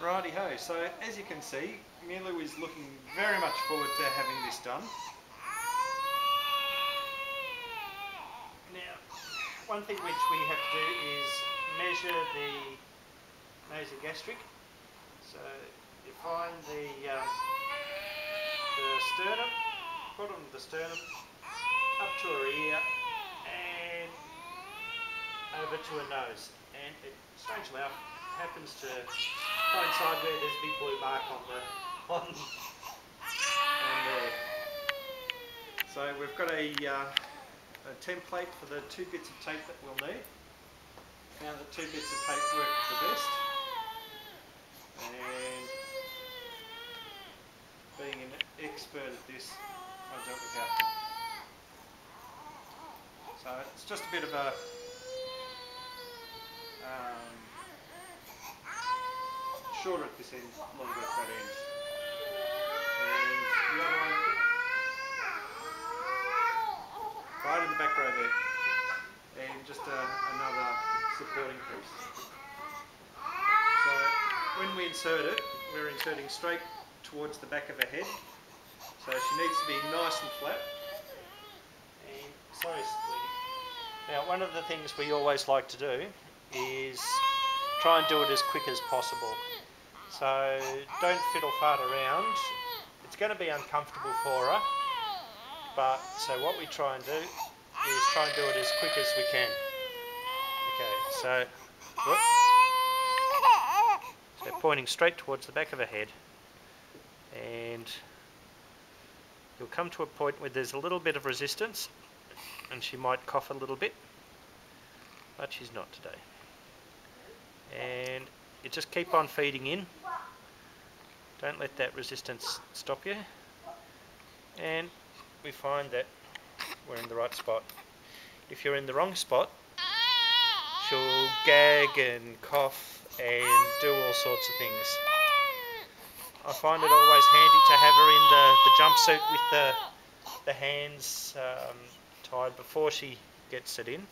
Righty-ho, so as you can see, Milou is looking very much forward to having this done. Now, one thing which we have to do is measure the nasogsastric. So you find the sternum, bottom of the sternum, up to her ear, and over to her nose. And it, strangely enough, happens to coincide where there's a big blue mark on there. So we've got a template for the 2 bits of tape that we'll need. Found that 2 bits of tape work the best. And being an expert at this, I do it without them. So it's just a bit of a shorter at this end, longer at that end. And the other one, right in the back row there. And just another supporting piece. So when we insert it, we're inserting straight towards the back of her head. So she needs to be nice and flat. And sorry, sweetie. Now, one of the things we always like to do is try and do it as quick as possible. So don't fiddle fart around. It's going to be uncomfortable for her, but so what we try and do is try and do it as quick as we can. Okay, so pointing straight towards the back of her head, and you'll come to a point where there's a little bit of resistance and she might cough a little bit, but she's not today. And you just keep on feeding in. Don't let that resistance stop you. And we find that we're in the right spot. If you're in the wrong spot, she'll gag and cough and do all sorts of things. I find it always handy to have her in the jumpsuit with the hands tied before she gets it in,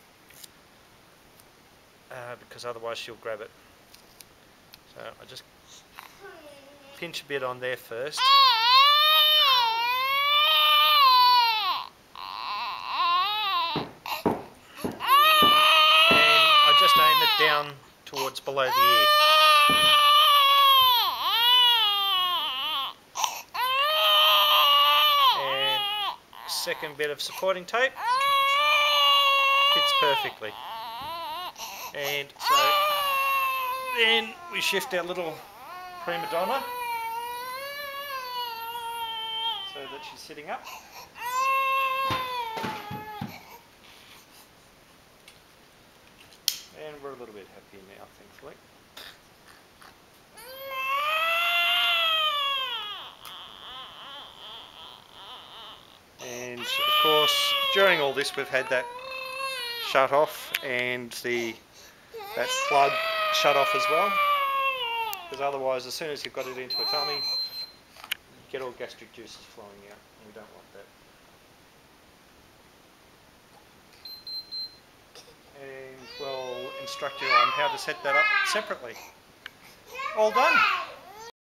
because otherwise she'll grab it. So I just pinch a bit on there first. And I just aim it down towards below the ear. And second bit of supporting tape fits perfectly. And so then we shift our little prima donna so that she's sitting up. And we're a little bit happier now, thankfully. And of course, during all this we've had that shut off and that plug shut off as well, because otherwise as soon as you've got it into a tummy, you get all gastric juices flowing out, and we don't want that. And we'll instruct you on how to set that up separately. All done.